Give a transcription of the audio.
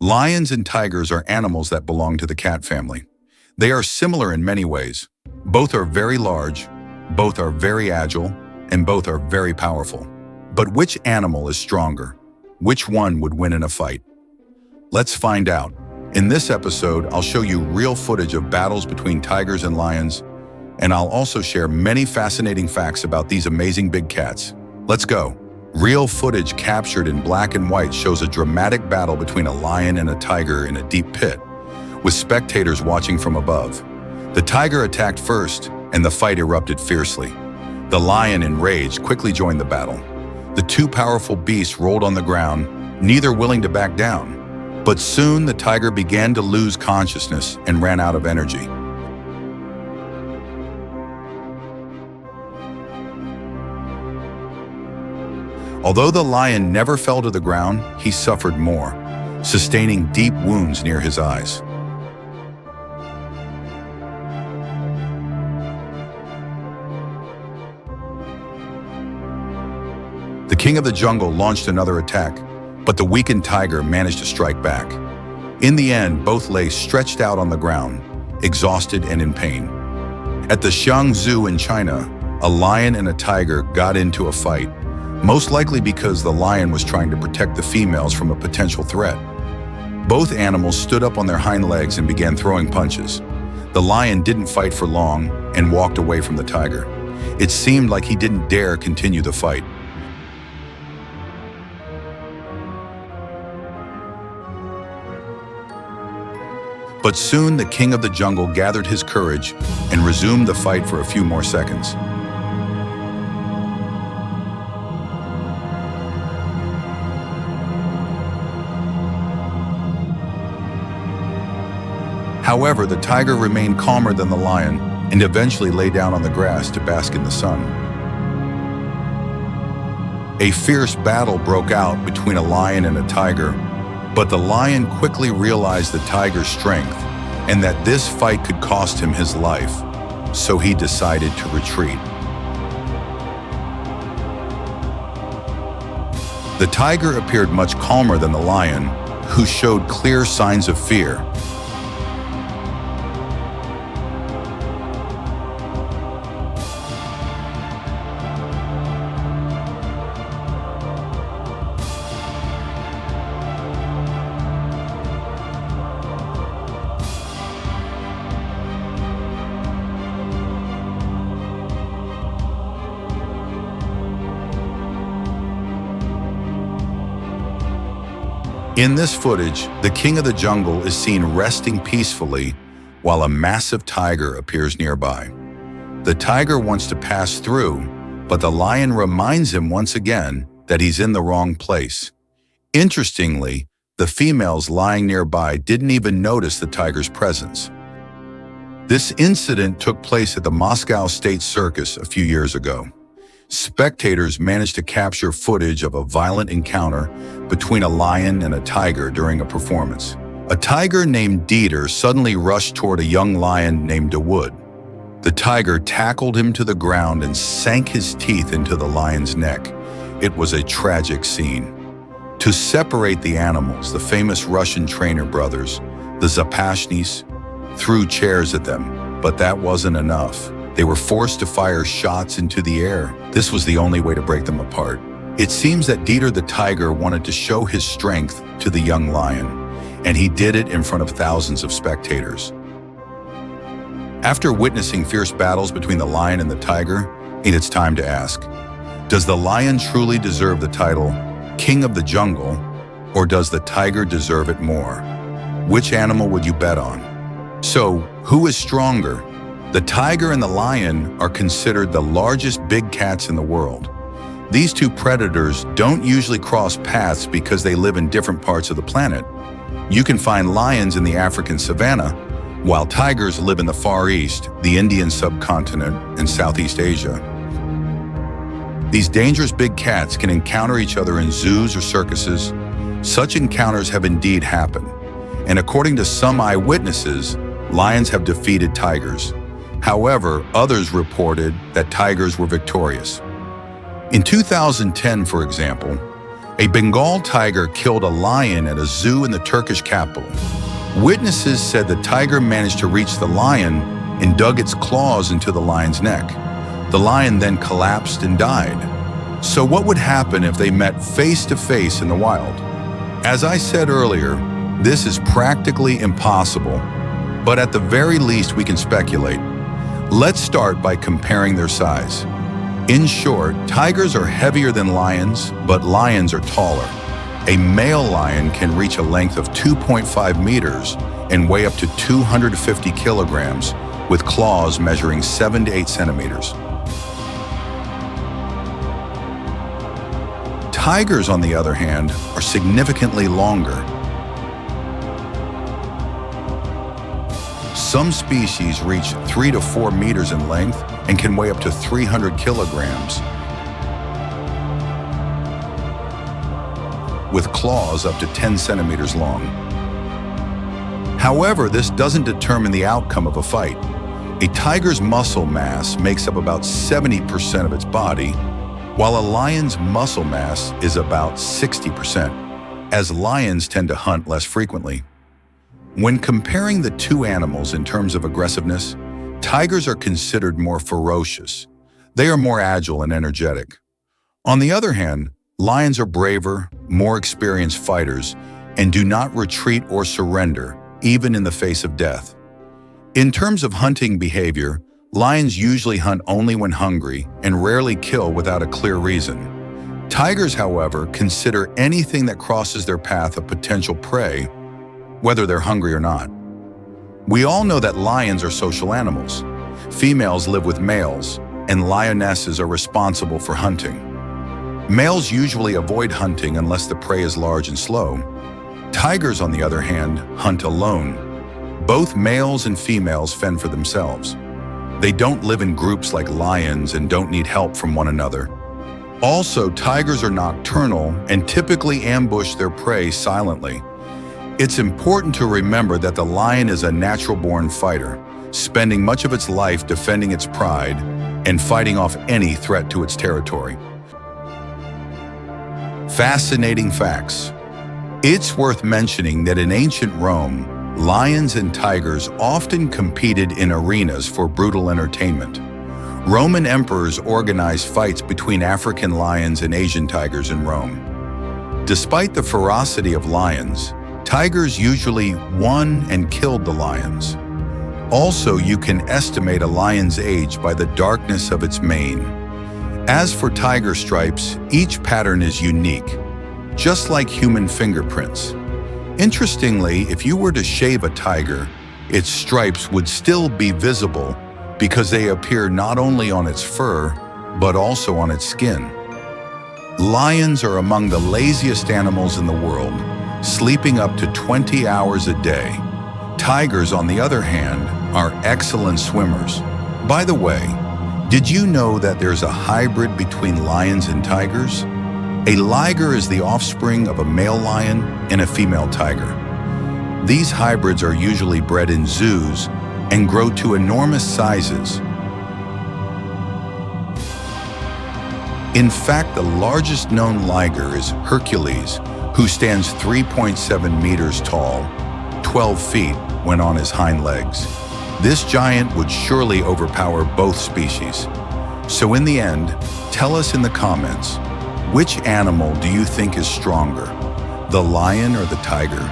Lions and tigers are animals that belong to the cat family. They are similar in many ways. Both are very large, both are very agile, and both are very powerful. But which animal is stronger? Which one would win in a fight? Let's find out. In this episode, I'll show you real footage of battles between tigers and lions, and I'll also share many fascinating facts about these amazing big cats. Let's go. Real footage captured in black and white shows a dramatic battle between a lion and a tiger in a deep pit, with spectators watching from above. The tiger attacked first, and the fight erupted fiercely. The lion, enraged, quickly joined the battle. The two powerful beasts rolled on the ground, neither willing to back down. But soon the tiger began to lose consciousness and ran out of energy. Although the lion never fell to the ground, he suffered more, sustaining deep wounds near his eyes. The king of the jungle launched another attack, but the weakened tiger managed to strike back. In the end, both lay stretched out on the ground, exhausted and in pain. At the Xiang Zoo in China, a lion and a tiger got into a fight, most likely because the lion was trying to protect the females from a potential threat. Both animals stood up on their hind legs and began throwing punches. The lion didn't fight for long and walked away from the tiger. It seemed like he didn't dare continue the fight. But soon the king of the jungle gathered his courage and resumed the fight for a few more seconds. However, the tiger remained calmer than the lion and eventually lay down on the grass to bask in the sun. A fierce battle broke out between a lion and a tiger, but the lion quickly realized the tiger's strength and that this fight could cost him his life, so he decided to retreat. The tiger appeared much calmer than the lion, who showed clear signs of fear. In this footage, the king of the jungle is seen resting peacefully while a massive tiger appears nearby. The tiger wants to pass through, but the lion reminds him once again that he's in the wrong place. Interestingly, the females lying nearby didn't even notice the tiger's presence. This incident took place at the Moscow State Circus a few years ago. Spectators managed to capture footage of a violent encounter between a lion and a tiger during a performance. A tiger named Dieter suddenly rushed toward a young lion named Dawood. The tiger tackled him to the ground and sank his teeth into the lion's neck. It was a tragic scene. To separate the animals, the famous Russian trainer brothers, the Zapashnys, threw chairs at them, but that wasn't enough. They were forced to fire shots into the air. This was the only way to break them apart. It seems that Dieter the tiger wanted to show his strength to the young lion, and he did it in front of thousands of spectators. After witnessing fierce battles between the lion and the tiger, it's time to ask, does the lion truly deserve the title King of the Jungle, or does the tiger deserve it more? Which animal would you bet on? So, who is stronger? The tiger and the lion are considered the largest big cats in the world. These two predators don't usually cross paths because they live in different parts of the planet. You can find lions in the African savannah, while tigers live in the Far East, the Indian subcontinent, and Southeast Asia. These dangerous big cats can encounter each other in zoos or circuses. Such encounters have indeed happened, and according to some eyewitnesses, lions have defeated tigers. However, others reported that tigers were victorious. In 2010, for example, A Bengal tiger killed a lion at a zoo in the Turkish capital. Witnesses said the tiger managed to reach the lion and dug its claws into the lion's neck. The lion then collapsed and died. So what would happen if they met face to face in the wild? As I said earlier, this is practically impossible, but at the very least we can speculate. Let's start by comparing their size. In short, tigers are heavier than lions, but lions are taller. A male lion can reach a length of 2.5 meters and weigh up to 250 kilograms, with claws measuring 7 to 8 centimeters. Tigers, on the other hand, are significantly longer. Some species reach 3 to 4 meters in length and can weigh up to 300 kilograms, with claws up to 10 centimeters long. However, this doesn't determine the outcome of a fight. A tiger's muscle mass makes up about 70% of its body, while a lion's muscle mass is about 60%, as lions tend to hunt less frequently. When comparing the two animals in terms of aggressiveness, tigers are considered more ferocious. They are more agile and energetic. On the other hand, lions are braver, more experienced fighters, and do not retreat or surrender, even in the face of death. In terms of hunting behavior, lions usually hunt only when hungry and rarely kill without a clear reason. Tigers, however, consider anything that crosses their path a potential prey, whether they're hungry or not. We all know that lions are social animals. Females live with males, and lionesses are responsible for hunting. Males usually avoid hunting unless the prey is large and slow. Tigers, on the other hand, hunt alone. Both males and females fend for themselves. They don't live in groups like lions and don't need help from one another. Also, tigers are nocturnal and typically ambush their prey silently. It's important to remember that the lion is a natural-born fighter, spending much of its life defending its pride and fighting off any threat to its territory. Fascinating facts. It's worth mentioning that in ancient Rome, lions and tigers often competed in arenas for brutal entertainment. Roman emperors organized fights between African lions and Asian tigers in Rome. Despite the ferocity of lions, tigers usually won and killed the lions. Also, you can estimate a lion's age by the darkness of its mane. As for tiger stripes, each pattern is unique, just like human fingerprints. Interestingly, if you were to shave a tiger, its stripes would still be visible because they appear not only on its fur, but also on its skin. Lions are among the laziest animals in the world, sleeping up to 20 hours a day. Tigers, on the other hand, are excellent swimmers. By the way, did you know that there's a hybrid between lions and tigers? A liger is the offspring of a male lion and a female tiger. These hybrids are usually bred in zoos and grow to enormous sizes. In fact, the largest known liger is Hercules, who stands 3.7 meters tall, 12 feet when on his hind legs. This giant would surely overpower both species. So in the end, tell us in the comments, which animal do you think is stronger, the lion or the tiger?